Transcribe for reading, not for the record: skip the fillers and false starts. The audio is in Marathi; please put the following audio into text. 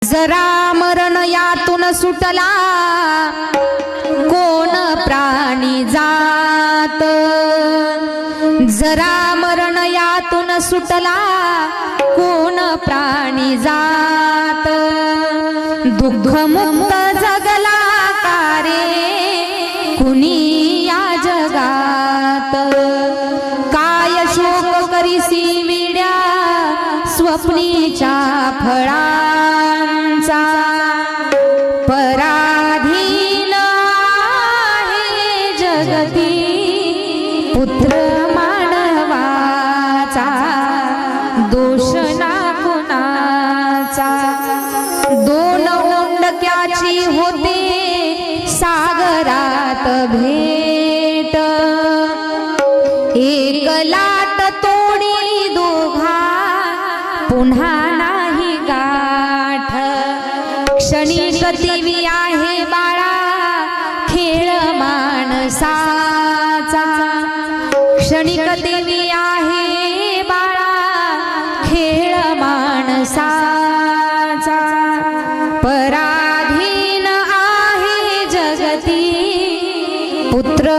जरा मरण यातून सुटला कोण प्राणी जात, जरा मरण यातून सुटला कोण प्राणी जात, दुःखमुक्त जगला कारे कुणी या जगात, काय शोक करीसी विड्या स्वप्नीच्या फळांचा, पराधीन आहे जगती पुत्र मानवाचा, दोष ना कुणाचा, दोन ओंडक्याची होते सागरात भेट, एक लाट तोडी दोघा पुन्हा नाही गाठ, क्षणिक दिवी आहे बाळा खेळ माणसाचा, क्षणिक दिवी आहे बाळा खेळ माणसाचा, पराधीन आहे जगती पुत्र